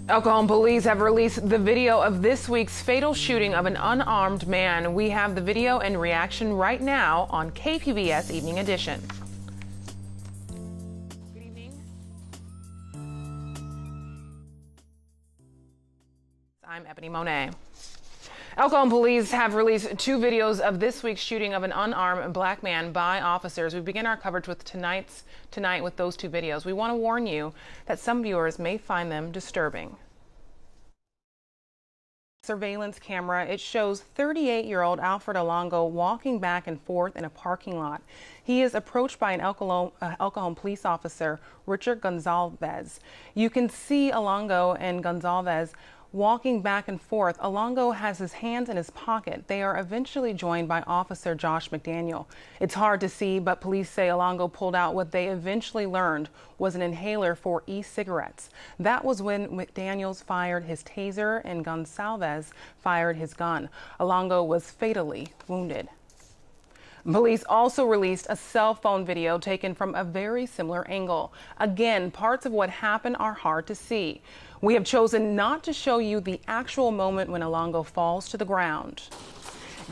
El Cajon police have released the video of this week's fatal shooting of an unarmed man. We have the video and reaction right now on KPBS Evening Edition. Good evening. I'm Ebony Monet. El Cajon police have released two videos of this week's shooting of an unarmed black man by officers. We begin our coverage with tonight with those two videos. We want to warn you that some viewers may find them disturbing. Surveillance camera, it shows 38-year-old Alfred Alongo walking back and forth in a parking lot. He is approached by an El Cajon police officer, Richard Gonzalez. You can see Alongo and Gonzalez walking back and forth. Alongo has his hands in his pocket. They are eventually joined by Officer Josh McDaniel. It's hard to see, but police say Alongo pulled out what they eventually learned was an inhaler for e-cigarettes. That was when McDaniels fired his taser and Gonzalez fired his gun. Alongo was fatally wounded. Police also released a cell phone video taken from a very similar angle. Again, parts of what happened are hard to see. We have chosen not to show you the actual moment when Alongo falls to the ground.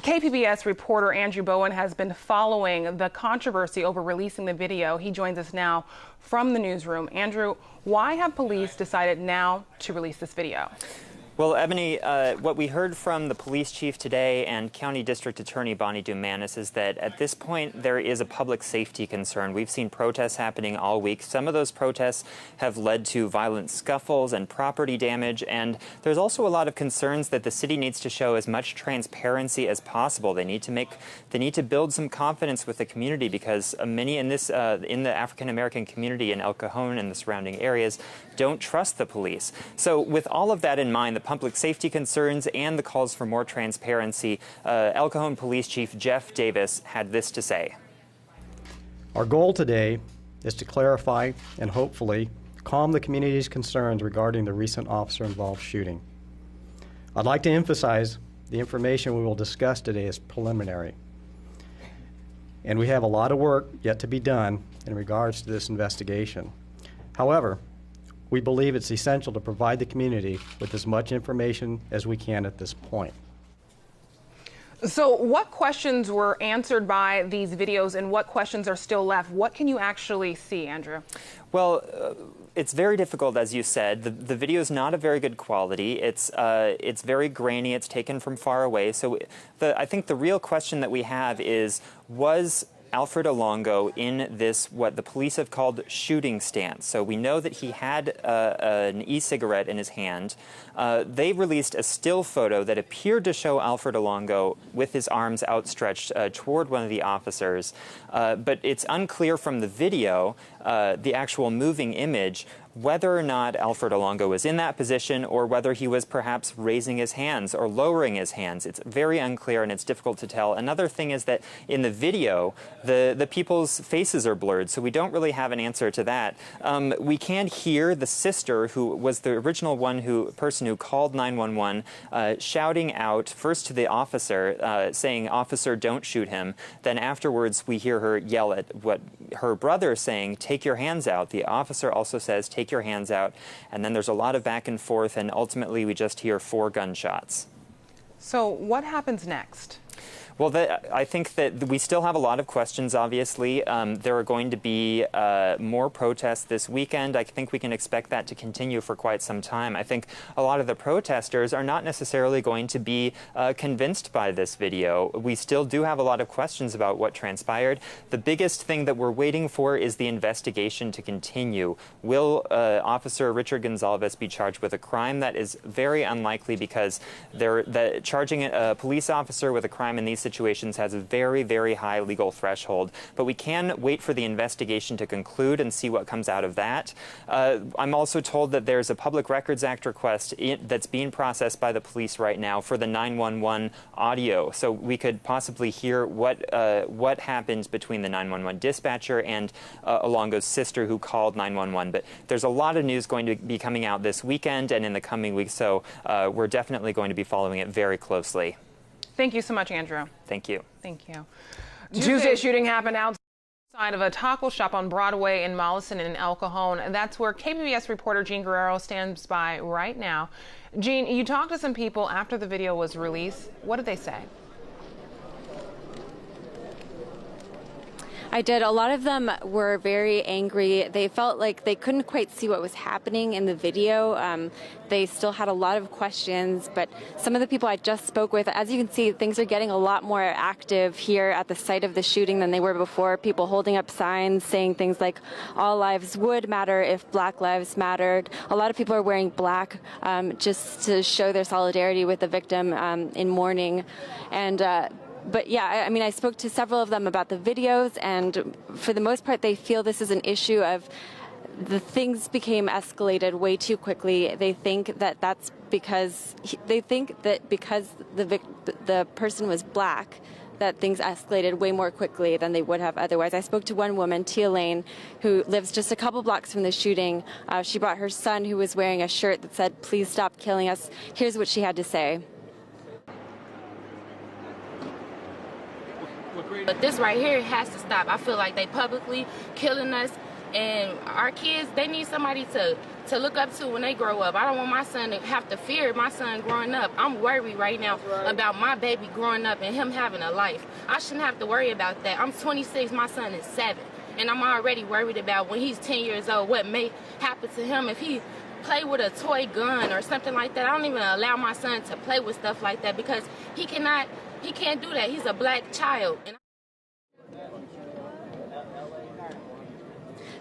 KPBS reporter Andrew Bowen has been following the controversy over releasing the video. He joins us now from the newsroom. Andrew, why have police decided now to release this video? Well, Ebony, what we heard from the police chief today and County District Attorney Bonnie Dumanis is that at this point there is a public safety concern. We've seen protests happening all week. Some of those protests have led to violent scuffles and property damage, and there's also a lot of concerns that the city needs to show as much transparency as possible. They need to build some confidence with the community because many in the African American community in El Cajon and the surrounding areas don't trust the police. So with all of that in mind, the public safety concerns and the calls for more transparency, El Cajon Police Chief Jeff Davis had this to say. Our goal today is to clarify and hopefully calm the community's concerns regarding the recent officer-involved shooting. I'd like to emphasize the information we will discuss today is preliminary, and we have a lot of work yet to be done in regards to this investigation. However, we believe it's essential to provide the community with as much information as we can at this point. So what questions were answered by these videos and what questions are still left? What can you actually see, Andrew? Well, it's very difficult, as you said. The video is not of very good quality. It's very grainy. It's taken from far away. So I think the real question that we have is, was Alfred Alongo in this, what the police have called shooting stance? So we know that he had an e-cigarette in his hand. They released a still photo that appeared to show Alfred Alongo with his arms outstretched toward one of the officers. But it's unclear from the video, the actual moving image, whether or not Alfred Alongo was in that position or whether he was perhaps raising his hands or lowering his hands. It's very unclear and it's difficult to tell. Another thing is that in the video, the people's faces are blurred, so we don't really have an answer to that. We can hear the sister, who was the original person who called 911, shouting out first to the officer, saying, "Officer, don't shoot him." Then afterwards, we hear her yell at what her brother is saying, "Take your hands out." The officer also says, "Take your hands out." And then there's a lot of back and forth, and ultimately we just hear 4 gunshots. So what happens next? Well, I think that we still have a lot of questions, obviously. There are going to be more protests this weekend. I think we can expect that to continue for quite some time. I think a lot of the protesters are not necessarily going to be convinced by this video. We still do have a lot of questions about what transpired. The biggest thing that we're waiting for is the investigation to continue. Will Officer Richard Gonzalez be charged with a crime? That is very unlikely because charging a police officer with a crime in these situations has a very, very high legal threshold. But we can wait for the investigation to conclude and see what comes out of that. I'm also told that there's a Public Records Act request that's being processed by the police right now for the 911 audio. So we could possibly hear what happened between the 911 dispatcher and Alongo's sister who called 911. But there's a lot of news going to be coming out this weekend and in the coming weeks, so we're definitely going to be following it very closely. Thank you so much, Andrew. Thank you. Thank you. Tuesday shooting happened outside Side of a taco shop on Broadway in Mollison and El Cajon. And that's where KPBS reporter Jean Guerrero stands by right now. Jean, you talked to some people after the video was released. What did they say? I did. A lot of them were very angry. They felt like they couldn't quite see what was happening in the video. They still had a lot of questions, but some of the people I just spoke with, as you can see, things are getting a lot more active here at the site of the shooting than they were before. People holding up signs saying things like, all lives would matter if Black lives mattered. A lot of people are wearing black just to show their solidarity with the victim in mourning. But yeah, I mean, I spoke to several of them about the videos, and for the most part, they feel this is an issue of the things became escalated way too quickly. They think that that's because the person was black, that things escalated way more quickly than they would have otherwise. I spoke to one woman, Tia Lane, who lives just a couple blocks from the shooting. She brought her son, who was wearing a shirt that said, "Please stop killing us." Here's what she had to say. But this right here has to stop. I feel like they publicly killing us, and our kids, they need somebody to look up to when they grow up. I don't want my son to have to fear my son growing up. I'm worried right now about my baby growing up and him having a life. I shouldn't have to worry about that. I'm 26, my son is 7, and I'm already worried about when he's 10 years old, what may happen to him if he play with a toy gun or something like that. I don't even allow my son to play with stuff like that because he can't do that. He's a black child.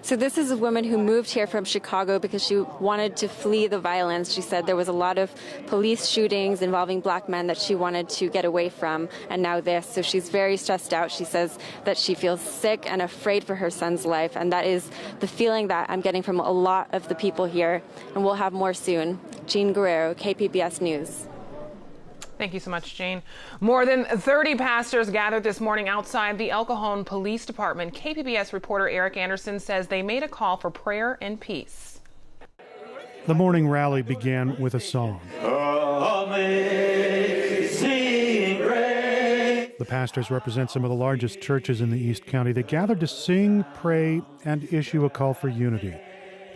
So this is a woman who moved here from Chicago because she wanted to flee the violence. She said there was a lot of police shootings involving black men that she wanted to get away from, and now this. So she's very stressed out. She says that she feels sick and afraid for her son's life, and that is the feeling that I'm getting from a lot of the people here, and we'll have more soon. Jean Guerrero, KPBS News. Thank you so much, Jane. More than 30 pastors gathered this morning outside the El Cajon Police Department. KPBS reporter Eric Anderson says they made a call for prayer and peace. The morning rally began with a song. Amazing grace. The pastors represent some of the largest churches in the East County. They gathered to sing, pray, and issue a call for unity.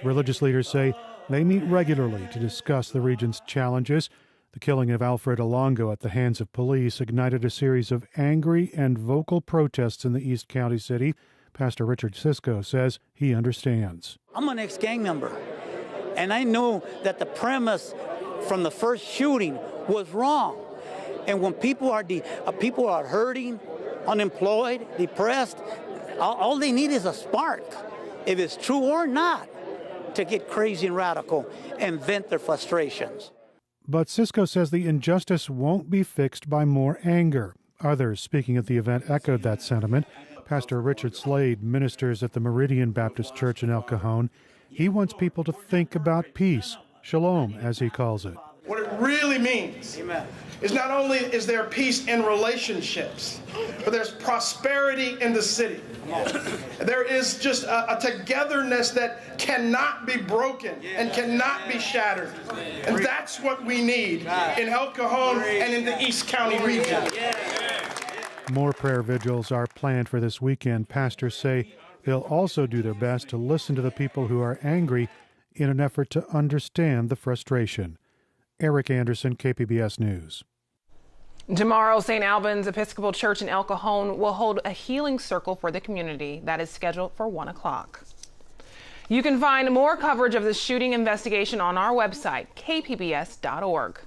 The religious leaders say they meet regularly to discuss the region's challenges. The killing of Alfred Alongo at the hands of police ignited a series of angry and vocal protests in the East County city. Pastor Richard Sisko says he understands. I'm an ex-gang member, and I know that the premise from the first shooting was wrong. And when people are hurting, unemployed, depressed, all they need is a spark, if it's true or not, to get crazy and radical and vent their frustrations. But Sisko says the injustice won't be fixed by more anger. Others speaking at the event echoed that sentiment. Pastor Richard Slade ministers at the Meridian Baptist Church in El Cajon. He wants people to think about peace, shalom, as he calls it. What it really means is not only is there peace in relationships, but there's prosperity in the city. There is just a togetherness that cannot be broken and cannot be shattered. And that's what we need in El Cajon and in the East County region. More prayer vigils are planned for this weekend. Pastors say they'll also do their best to listen to the people who are angry in an effort to understand the frustration. Eric Anderson, KPBS News. Tomorrow, St. Albans Episcopal Church in El Cajon will hold a healing circle for the community that is scheduled for 1 o'clock. You can find more coverage of this shooting investigation on our website, kpbs.org.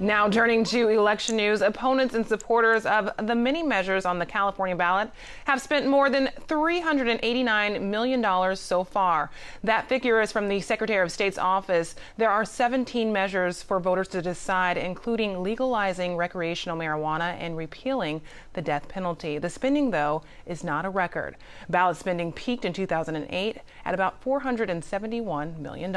Now turning to election news, opponents and supporters of the many measures on the California ballot have spent more than $389 million so far. That figure is from the Secretary of State's office. There are 17 measures for voters to decide, including legalizing recreational marijuana and repealing the death penalty. The spending, though, is not a record. Ballot spending peaked in 2008 at about $471 million.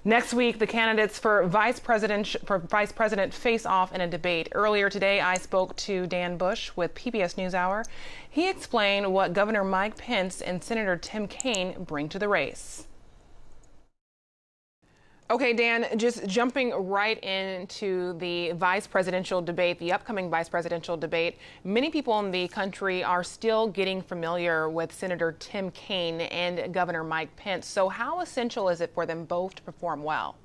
Next week, the candidates for vice president face off in a debate. Earlier today, I spoke to Dan Bush with PBS NewsHour. He explained what Governor Mike Pence and Senator Tim Kaine bring to the race. Okay, Dan, just jumping right into the vice presidential debate, the upcoming vice presidential debate, many people in the country are still getting familiar with Senator Tim Kaine and Governor Mike Pence. So how essential is it for them both to perform well?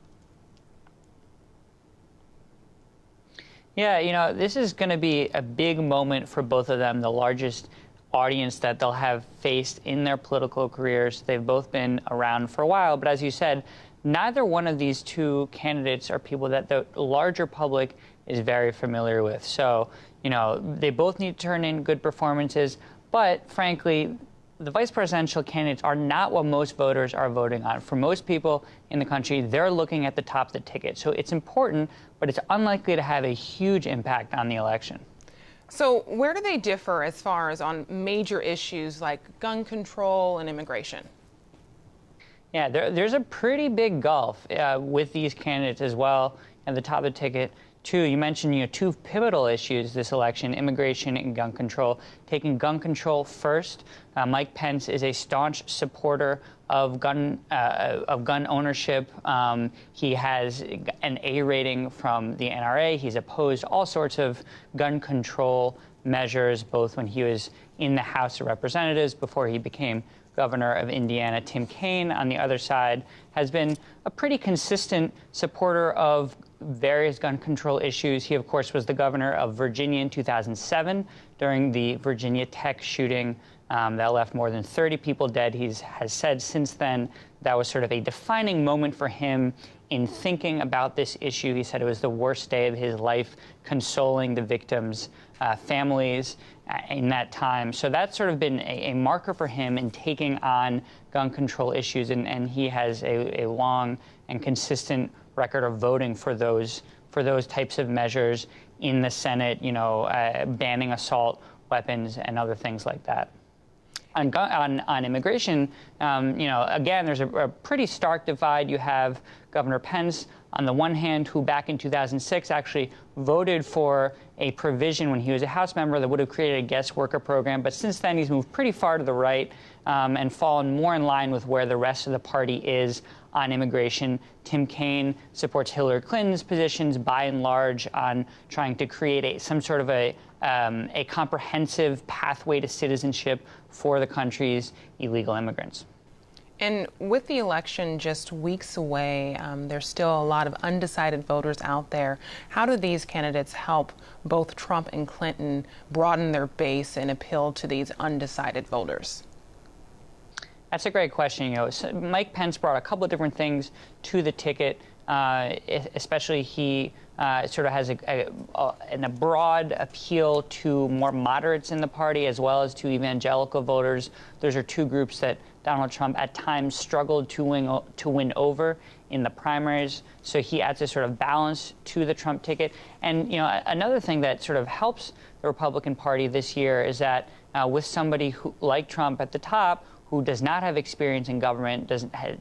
Yeah, you know, this is going to be a big moment for both of them, the largest audience that they'll have faced in their political careers. They've both been around for a while, but as you said, neither one of these two candidates are people that the larger public is very familiar with. So, you know, they both need to turn in good performances, but frankly, the vice presidential candidates are not what most voters are voting on. For most people in the country, they're looking at the top of the ticket. So it's important, but it's unlikely to have a huge impact on the election. So where do they differ as far as on major issues like gun control and immigration? Yeah, there's a pretty big gulf with these candidates as well at the top of the ticket. Too, you mentioned, you know, two pivotal issues this election: immigration and gun control. Taking gun control first, Mike Pence is a staunch supporter of gun ownership. He has an A rating from the NRA. He's opposed all sorts of gun control measures, both when he was in the House of Representatives before he became governor of Indiana. Tim Kaine, on the other side, has been a pretty consistent supporter of various gun control issues. He, of course, was the governor of Virginia in 2007 during the Virginia Tech shooting that left more than 30 people dead. He has said since then that was sort of a defining moment for him in thinking about this issue. He said it was the worst day of his life, consoling the victims' families in that time. So that's sort of been a marker for him in taking on gun control issues, and he has a long and consistent record of voting for those types of measures in the Senate, you know, banning assault weapons and other things like that. On immigration, you know, again, there's a pretty stark divide. You have Governor Pence, on the one hand, who back in 2006 actually voted for a provision when he was a House member that would have created a guest worker program. But since then, he's moved pretty far to the right and fallen more in line with where the rest of the party is on immigration. Tim Kaine supports Hillary Clinton's positions by and large on trying to create some sort of a comprehensive pathway to citizenship for the country's illegal immigrants. And with the election just weeks away, there's still a lot of undecided voters out there. How do these candidates help both Trump and Clinton broaden their base and appeal to these undecided voters? That's a great question. You know, Mike Pence brought a couple of different things to the ticket. Especially he sort of has a broad appeal to more moderates in the party as well as to evangelical voters. Those are two groups that Donald Trump at times struggled to win over in the primaries. So he adds a sort of balance to the Trump ticket. And, you know, another thing that sort of helps the Republican Party this year is that with somebody who, like Trump at the top, who does not have experience in government,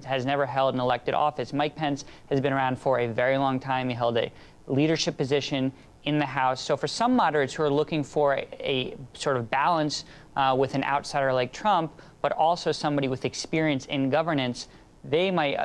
has never held an elected office. Mike Pence has been around for a very long time. He held a leadership position in the House. So for some moderates who are looking for a sort of balance with an outsider like Trump, but also somebody with experience in governance, they might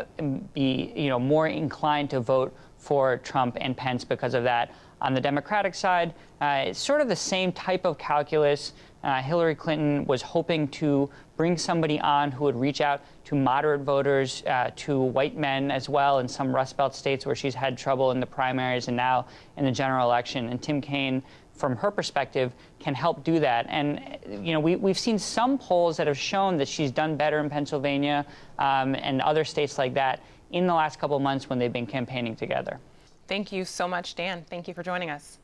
be, you know, more inclined to vote for Trump and Pence because of that. On the Democratic side, it's sort of the same type of calculus. Hillary Clinton was hoping to bring somebody on who would reach out to moderate voters, to white men as well in some Rust Belt states where she's had trouble in the primaries and now in the general election. And Tim Kaine, from her perspective, can help do that. And, you know, we've seen some polls that have shown that she's done better in Pennsylvania and other states like that in the last couple of months when they've been campaigning together. Thank you so much, Dan. Thank you for joining us.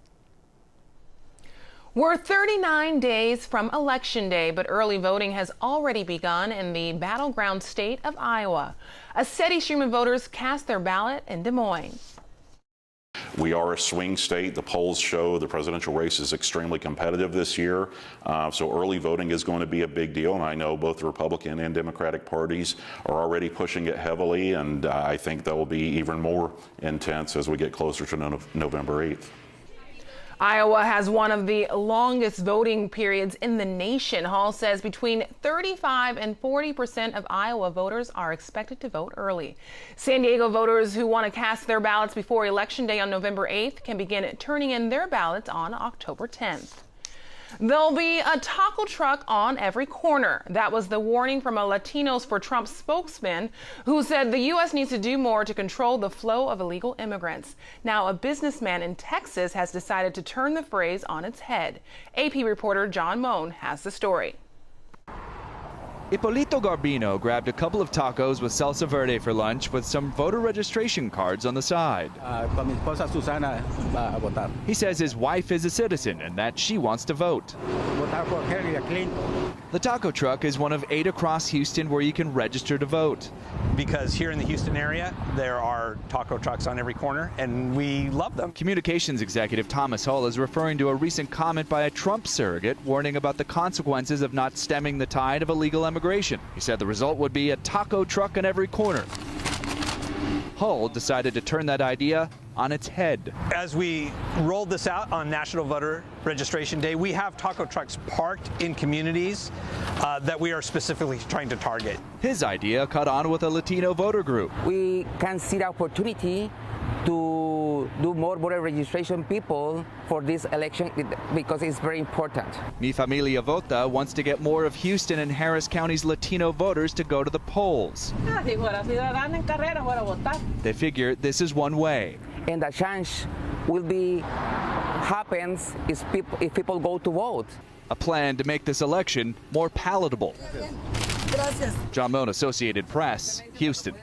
We're 39 days from Election Day, but early voting has already begun in the battleground state of Iowa. A steady stream of voters cast their ballot in Des Moines. We are a swing state. The polls show the presidential race is extremely competitive this year. So early voting is going to be a big deal. And I know both the Republican and Democratic parties are already pushing it heavily. And I think that will be even more intense as we get closer to November 8th. Iowa has one of the longest voting periods in the nation. Hall says between 35 and 40% of Iowa voters are expected to vote early. San Diego voters who want to cast their ballots before Election Day on November 8th can begin turning in their ballots on October 10th. There'll be a taco truck on every corner. That was the warning from a Latinos for Trump spokesman who said the U.S. needs to do more to control the flow of illegal immigrants. Now, a businessman in Texas has decided to turn the phrase on its head. AP reporter John Moan has the story. Ippolito Garbino grabbed a couple of tacos with salsa verde for lunch with some voter registration cards on the side. He says his wife is a citizen and that she wants to vote. The taco truck is one of 8 across Houston where you can register to vote. Because here in the Houston area, there are taco trucks on every corner, and we love them. Communications executive Thomas Hull is referring to a recent comment by a Trump surrogate warning about the consequences of not stemming the tide of illegal immigration. He said the result would be a taco truck on every corner. Hull decided to turn that idea on its head. As we rolled this out on National Voter Registration Day, we have taco trucks parked in communities that we are specifically trying to target. His idea caught on with a Latino voter group. We can see the opportunity to do more voter registration people for this election because it's very important. Mi Familia Vota wants to get more of Houston and Harris County's Latino voters to go to the polls. They figure this is one way. And the chance will be happens if people go to vote. A plan to make this election more palatable. John Moan, Associated Press, Houston.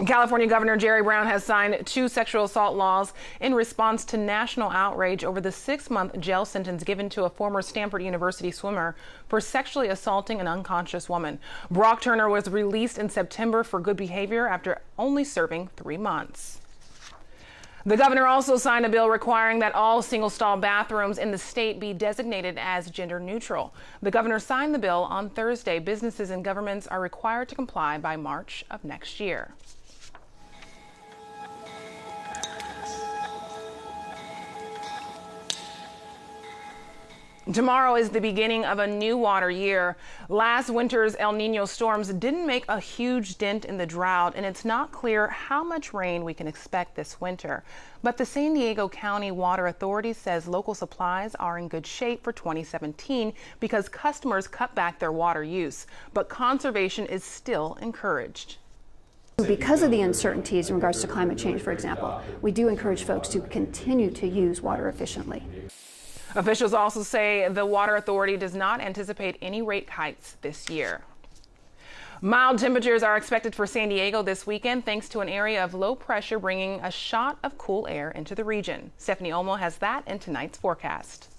California Governor Jerry Brown has signed 2 sexual assault laws in response to national outrage over the 6-month jail sentence given to a former Stanford University swimmer for sexually assaulting an unconscious woman. Brock Turner was released in September for good behavior after only serving 3 months. The governor also signed a bill requiring that all single-stall bathrooms in the state be designated as gender neutral. The governor signed the bill on Thursday. Businesses and governments are required to comply by March of next year. Tomorrow is the beginning of a new water year. Last winter's El Nino storms didn't make a huge dent in the drought, and it's not clear how much rain we can expect this winter. But the San Diego County Water Authority says local supplies are in good shape for 2017 because customers cut back their water use. But conservation is still encouraged. Because of the uncertainties in regards to climate change, for example, we do encourage folks to continue to use water efficiently. Officials also say the Water Authority does not anticipate any rate hikes this year. Mild temperatures are expected for San Diego this weekend thanks to an area of low pressure bringing a shot of cool air into the region. Stephanie Olmo has that in tonight's forecast.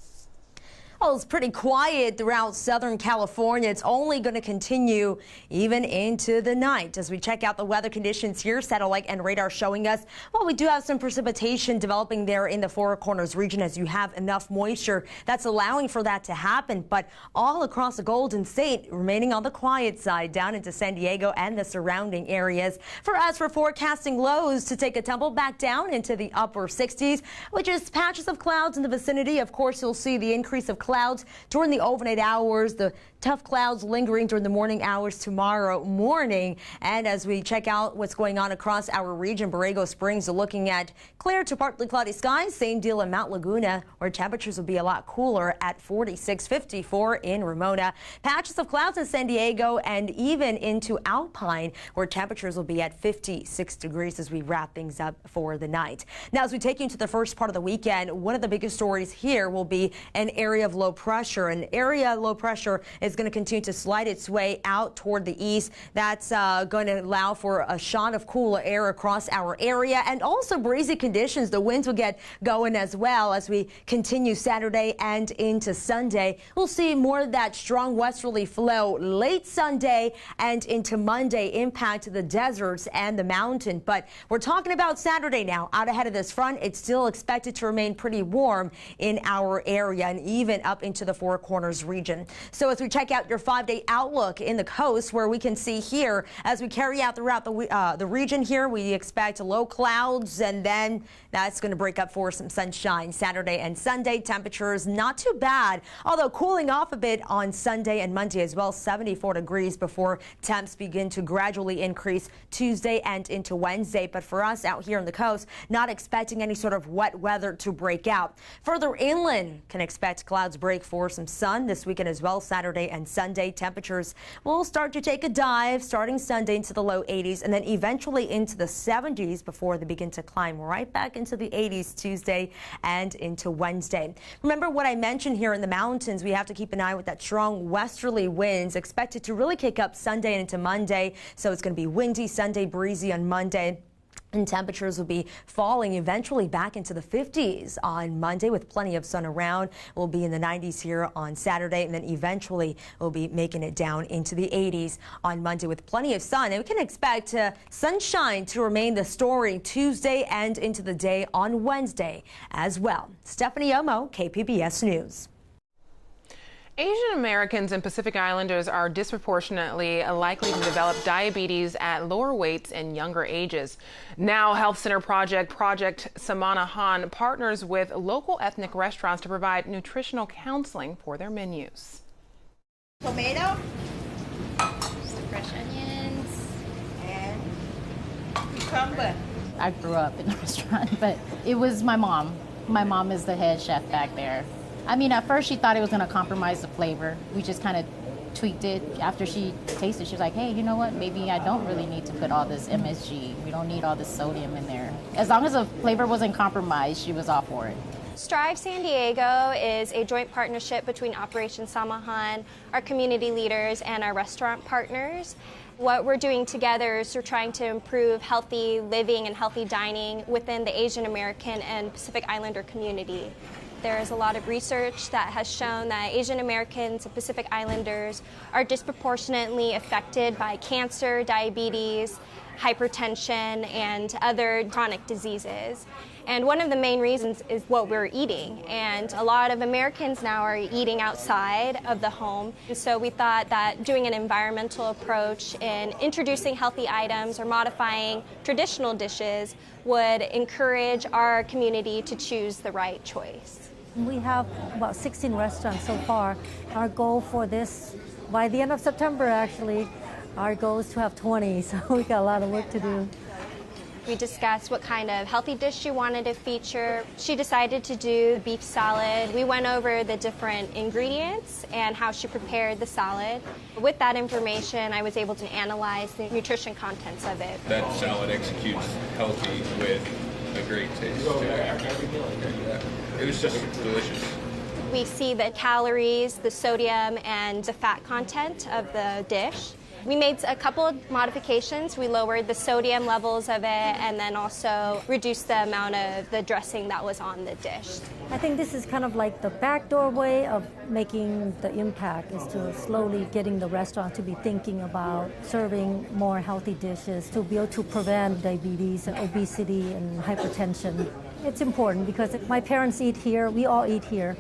Well, it's pretty quiet throughout Southern California. It's only going to continue even into the night. As we check out the weather conditions here, satellite and radar showing us, well, we do have some precipitation developing there in the Four Corners region as you have enough moisture that's allowing for that to happen. But all across the Golden State, remaining on the quiet side down into San Diego and the surrounding areas. For us, we're forecasting lows to take a tumble back down into the upper 60s, which is patches of clouds in the vicinity. Of course, you'll see the increase of clouds during the overnight hours, the tough clouds lingering during the morning hours tomorrow morning. And as we check out what's going on across our region, Borrego Springs are looking at clear to partly cloudy skies. Same deal in Mount Laguna, where temperatures will be a lot cooler at 46-54 in Ramona. Patches of clouds in San Diego and even into Alpine, where temperatures will be at 56 degrees as we wrap things up for the night. Now, as we take you into the first part of the weekend, one of the biggest stories here will be an area of low pressure. An area of low pressure is going to continue to slide its way out toward the east. That's going to allow for a shot of cooler air across our area and also breezy conditions. The winds will get going as well as we continue Saturday and into Sunday. We'll see more of that strong westerly flow late Sunday and into Monday impact the deserts and the mountain. But we're talking about Saturday now. Out ahead of this front, it's still expected to remain pretty warm in our area and even up into the Four Corners region. So as we check check out your 5-day outlook in the coast, where we can see here as we carry out throughout the region here, we expect low clouds, and then that's going to break up for some sunshine Saturday and Sunday. Temperatures not too bad, although cooling off a bit on Sunday and Monday as well. 74 degrees before temps begin to gradually increase Tuesday and into Wednesday. But for us out here on the coast, not expecting any sort of wet weather to break out. Further inland, can expect clouds break for some sun this weekend as well. Saturday and Sunday, temperatures will start to take a dive starting Sunday into the low 80s and then eventually into the 70s before they begin to climb right back into the 80s Tuesday and into Wednesday. Remember what I mentioned here in the mountains, we have to keep an eye with that strong westerly winds expected to really kick up Sunday and into Monday. So it's going to be windy Sunday, breezy on Monday. And temperatures will be falling eventually back into the 50s on Monday with plenty of sun around. We'll be in the 90s here on Saturday, and then eventually we'll be making it down into the 80s on Monday with plenty of sun. And we can expect sunshine to remain the story Tuesday and into the day on Wednesday as well. Stephanie Omo, KPBS News. Asian Americans and Pacific Islanders are disproportionately likely to develop diabetes at lower weights and younger ages. Now, Health Center Project Samanahan partners with local ethnic restaurants to provide nutritional counseling for their menus. Tomato, some fresh onions, and cucumber. I grew up in a restaurant, but it was my mom. My mom is the head chef back there. I mean, at first she thought it was going to compromise the flavor. We just kind of tweaked it. After she tasted, she was like, hey, you know what? Maybe I don't really need to put all this MSG. We don't need all this sodium in there. As long as the flavor wasn't compromised, she was all for it. Strive San Diego is a joint partnership between Operation Samahan, our community leaders, and our restaurant partners. What we're doing together is we're trying to improve healthy living and healthy dining within the Asian American and Pacific Islander community. There is a lot of research that has shown that Asian Americans and Pacific Islanders are disproportionately affected by cancer, diabetes, hypertension, and other chronic diseases. And one of the main reasons is what we're eating. And a lot of Americans now are eating outside of the home. And so we thought that doing an environmental approach in introducing healthy items or modifying traditional dishes would encourage our community to choose the right choice. We have about 16 restaurants so far. Our goal for this, by the end of September actually, our goal is to have 20, so we got a lot of work to do. We discussed what kind of healthy dish she wanted to feature. She decided to do beef salad. We went over the different ingredients and how she prepared the salad. With that information, I was able to analyze the nutrition contents of it. That salad executes healthy with a great taste too. It was just delicious. We see the calories, the sodium, and the fat content of the dish. We made a couple of modifications. We lowered the sodium levels of it and then also reduced the amount of the dressing that was on the dish. I think this is kind of like the backdoor way of making the impact, is to slowly getting the restaurant to be thinking about serving more healthy dishes to be able to prevent diabetes and obesity and hypertension. It's important because my parents eat here, we all eat here.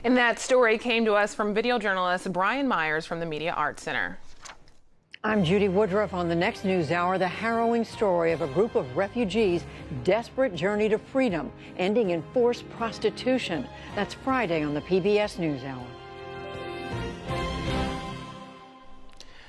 And that story came to us from video journalist Brian Myers from the Media Arts Center. I'm Judy Woodruff. On the next news hour, the harrowing story of a group of refugees' desperate journey to freedom, ending in forced prostitution. That's Friday on the PBS NewsHour.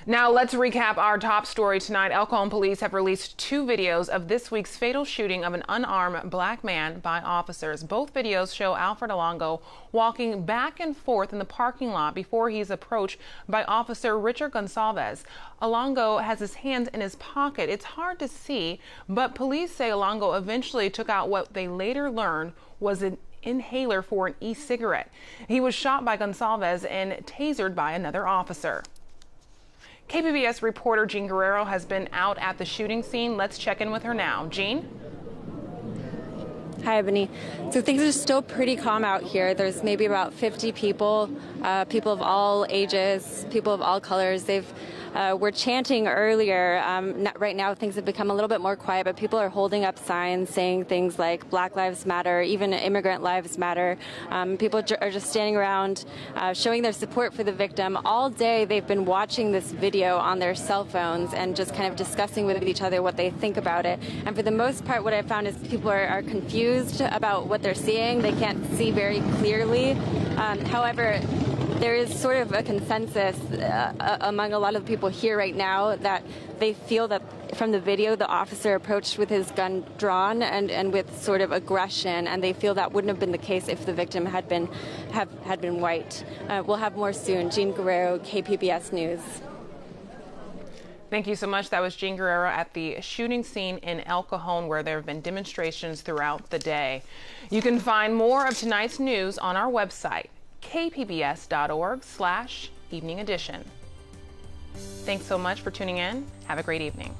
Now let's recap our top story tonight. El Cajon police have released 2 videos of this week's fatal shooting of an unarmed black man by officers. Both videos show Alfred Alongo walking back and forth in the parking lot before he's approached by Officer Richard Gonsalves. Alongo has his hands in his pocket. It's hard to see, but police say Alongo eventually took out what they later learned was an inhaler for an e-cigarette. He was shot by Gonsalves and tasered by another officer. KPBS reporter Jean Guerrero has been out at the shooting scene. Let's check in with her now. Jean? Hi, Ebony. So things are still pretty calm out here. There's maybe about 50 people, people of all ages, people of all colors. Were chanting earlier. Right now, things have become a little bit more quiet, but people are holding up signs saying things like Black Lives Matter, even immigrant lives matter. People are just standing around showing their support for the victim. All day, they've been watching this video on their cell phones and just kind of discussing with each other what they think about it. And for the most part, what I've found is people are confused about what they're seeing. They can't see very clearly. However, there is sort of a consensus among a lot of the people here right now that they feel that from the video the officer approached with his gun drawn and with sort of aggression, and they feel that wouldn't have been the case if the victim had been white. We'll have more soon. Jean Guerrero, KPBS News. Thank you so much. That was Jean Guerrero at the shooting scene in El Cajon, where there have been demonstrations throughout the day. You can find more of tonight's news on our website, kpbs.org/evening edition. Thanks so much for tuning in. Have a great evening.